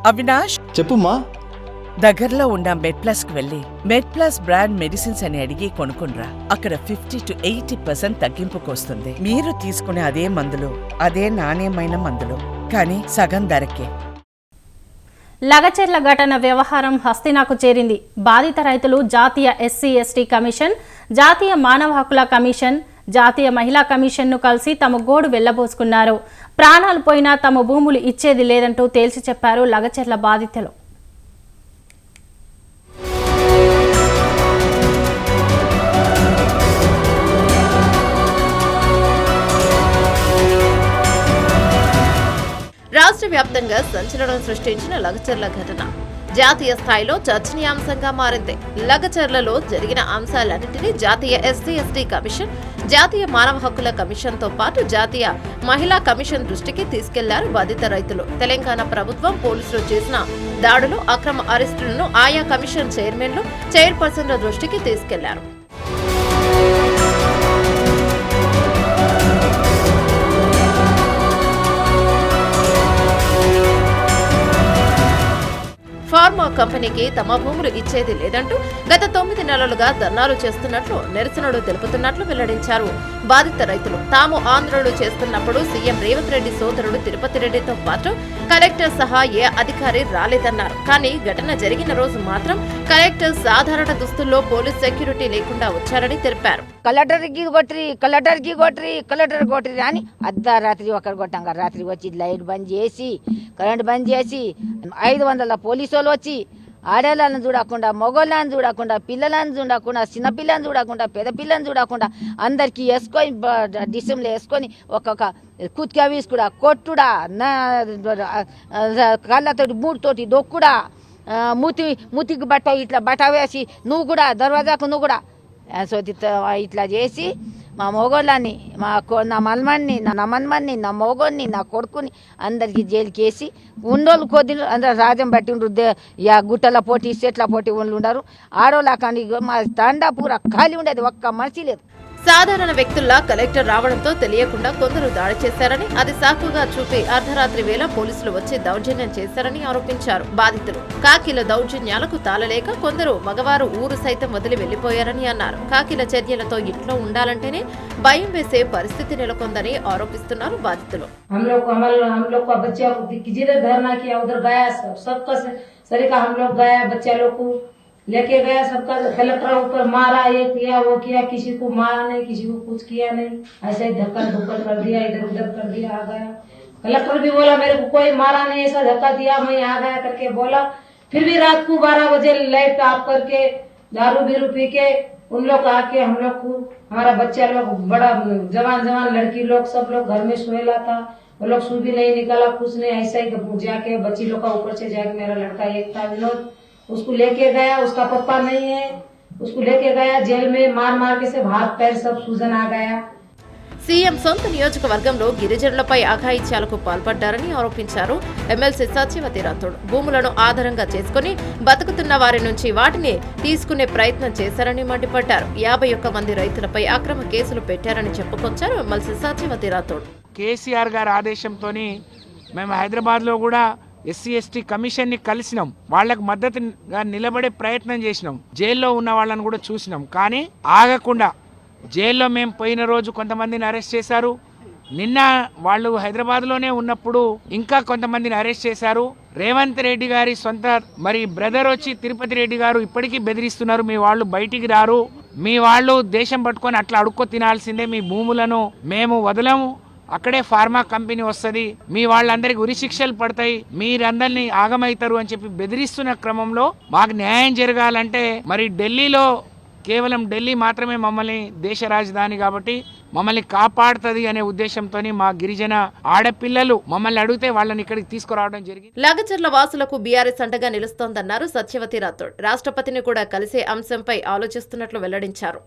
అవినాష్, చెప్పుమా. దగ్గరలో ఉన్న మెడ్ప్లస్ కు వెళ్ళి మెడ్ప్లస్ బ్రాండ్ మెడిసిన్స్ అని అడిగి కొనుక్కునరా. అక్కడ 50 to 80% తగ్గింపుకు వస్తుంది. మీరు తీసుకునే అదే మందులు, అదే నాణ్యమైన మందులు, కానీ సగం ధరకే. లగచెర్ల ఘటన వ్యవహారం హస్తినాకు చేరింది. బాధిత రైతులు జాతీయ SC/ST కమిషన్, జాతీయ మానవ హక్కుల కమిషన్, జాతీయ మహిళా కమిషన్ను కలిసి తమ గోడు వెళ్లబోసుకున్నారు. ప్రాణాలు పోయినా తమ భూములు ఇచ్చేది లేదంటూ తేల్చి చెప్పారు లగచెర్ల బాధితులు. రాష్ట్ర వ్యాప్తంగా సంచలనం సృష్టించిన లగచెర్ల ఘటన జాతీయ స్థాయిలో చర్చనీయాంశంగా మారింది. లగచెర్లలో జరిగిన అంశాలన్నింటినీ జాతీయ SC/ST కమిషన్, జాతీయ మానవ హక్కుల కమిషన్తో పాటు జాతీయ మహిళా కమిషన్ దృష్టికి తీసుకెళ్లారు బాధిత రైతులు. తెలంగాణ ప్రభుత్వం, పోలీసులు చేసిన దాడులు, అక్రమ అరెస్టులను ఆయా కమిషన్ చైర్మన్లు, చైర్పర్సన్ల దృష్టికి తీసుకెళ్లారు. ఫార్మా కంపెనీకి తమ భూములు ఇచ్చేది లేదంటూ గత 9 నెలలుగా ధర్నాలు చేస్తున్నట్లు, నిరసనలు తెలుపుతున్నట్లు వెల్లడించారు బాధిత రైతులు. తాము ఆందోళనలు చేస్తున్నప్పుడు సీఎం రేవంత్ రెడ్డి సోదరుడు తిరుపతి రెడ్డితో పాటు కలెక్టర్ సహా ఏ అధికారి రాలేదన్నారు. కానీ ఘటన జరిగిన రోజు మాత్రం కలెక్టర్ సాధారణ దుస్తుల్లో పోలీస్ సెక్యూరిటీ లేకుండా వచ్చారని తెలిపారు. కలెక్టర్ కొట్టిరి అని అర్ధరాత్రి ఒకరు కొట్టాం. రాత్రి వచ్చి లైట్ బంద్ చేసి, కరెంట్ బంద్ చేసి 500 పోలీసు వచ్చి ఆడేళ్ళని చూడకుండా, మగోళ్ళని చూడకుండా, పిల్లలని చూడకుండా, చిన్నపిల్లని చూడకుండా, పెద్ద పిల్లని చూడకుండా అందరికీ వేసుకొని డిసెంలో వేసుకొని ఒక్కొక్క కుత్కా వీసుకుడా, కొట్టుడా, కళ్ళతోటి మూడుతోటి దొక్కుడా, మూతికి బట్ట ఇట్లా బట్ట వేసి నువ్వు కూడా దర్వాజాకు నువ్వు కూడా ఇట్లా చేసి మా మొగోళ్ళని, నా మల్మన్ని, నా మన్మన్ని, నా మొగోన్ని, నా కొడుకుని అందరికి జైలుకి వేసి ఉండోళ్ళు కొద్ది అందరూ రాజ్యం బట్టి ఉండ్రు. గుట్టల పోటీ, చెట్ల పోటీ ఉండరు. ఆడోళ్ళ కానీ మా తండా పూర ఖాళీ ఉండేది, ఒక్క మనిషి లేదు. సాధారణ వ్యక్తుల్లా కలెక్టర్ రావడంతో తెలియకుండా కొందరు దాడి చేశారని, అది సాకుగా చూపి అర్ధరాత్రి వేళ పోలీసులు వచ్చి దౌర్జన్యం చేశారని ఆరోపించారు బాధితులు. కాకిల దౌర్జన్యాలకు తాళలేక కొందరు మగవారు ఊరు సైతం వదిలి వెళ్లిపోయారని అన్నారు. కాకిల చర్యలతో ఇంట్లో ఉండాలంటేనే భయం వేసే పరిస్థితి నెలకొందని ఆరోపిస్తున్నారు బాధితులు. लेके गया, सबका कलेक्टर ऊपर मारा, ये किया वो किया, किसी को मारा नहीं, किसी को कुछ किया नहीं, ऐसे ही धक्का धुक्का कर दिया, इधर उधर कर दिया, आ गया। कलेक्टर भी बोला मेरे को कोई मारा नहीं, ऐसा धक्का दिया, मैं आ गया करके बोला। फिर भी रात को 12 बजे लाइट ऑफ करके दारू बीरू पी के उन लोग आके हम लोग को, हमारा बच्चा लोग बड़ा जवान लड़की लोग सब लोग घर में सोएला था, वो लोग सू भी नहीं निकाला, कुछ नहीं, ऐसा ही जाके बच्ची लोग का ऊपर से जाके मेरा लड़का एक था विनोद, उसको लेके गया, उसका पप्पा नहीं है, उसको लेके गया जेल में, मार के से हाथ पैर सब सूजन आ गया। సీఎం సొంత నియోజకవర్గంలో గిరిజనులపై అఘాయిత్యాలకు పాల్పడ్డారని ఆరోపించారు ఎమ్మెల్సీ సత్యవతి రాథోడ్. భూములను ఆధారంగా చేసుకుని బతుకుతున్న వారి నుంచి వాటిని తీసుకునే ప్రయత్నం చేశారని మండిపడ్డారు. 51 మంది రైతులపై అక్రమ కేసులు పెట్టారని చెప్పుకొచ్చారు ఎమ్మెల్సీ సత్యవతి రాథోడ్. కేసీఆర్ గారి ఆదేశంతోని మేము హైదరాబాద్లో కూడా SC/ST కమిషన్ని కలిసినాం, వాళ్లకు మద్దతుగా నిలబడే ప్రయత్నం చేసినాం, జైల్లో ఉన్న వాళ్ళని కూడా చూసినాం. కానీ ఆగకుండా జైల్లో మేము పోయిన రోజు కొంతమందిని అరెస్ట్ చేశారు. నిన్న వాళ్ళు హైదరాబాద్లోనే ఉన్నప్పుడు ఇంకా కొంతమందిని అరెస్ట్ చేశారు. రేవంత్ రెడ్డి గారి సొంత బ్రదర్ వచ్చి తిరుపతి రెడ్డి గారు ఇప్పటికీ బెదిరిస్తున్నారు, మీ వాళ్ళు బయటికి రారు, మీ వాళ్ళు దేశం పట్టుకొని అట్లా అడుక్కో తినాల్సిందే, మీ భూములను మేము వదలము, అక్కడే ఫార్మా కంపెనీ వస్తుంది, మీ వాళ్ళందరికీ ఉరి శిక్షలు పడతాయి, మీరందరినీ ఆగమవుతారు అని చెప్పి బెదిరిస్తున్న క్రమంలో మాకు న్యాయం జరగాలంటే ఢిల్లీలో కేవలం ఢిల్లీ మాత్రమే మమ్మల్ని దేశ రాజధాని కాబట్టి మమ్మల్ని కాపాడుతుంది అనే ఉద్దేశంతో మా గిరిజన ఆడపిల్లలు మమ్మల్ని అడిగితే వాళ్ళని ఇక్కడికి తీసుకురావడం జరిగింది. లగచెర్ల వాసులకు బీఆర్ఎస్ అండగా నిలుస్తోందన్నారు సత్యవతి రాథోడ్. రాష్ట్రపతిని కూడా కలిసే అంశంపై ఆలోచిస్తున్నట్లు వెల్లడించారు.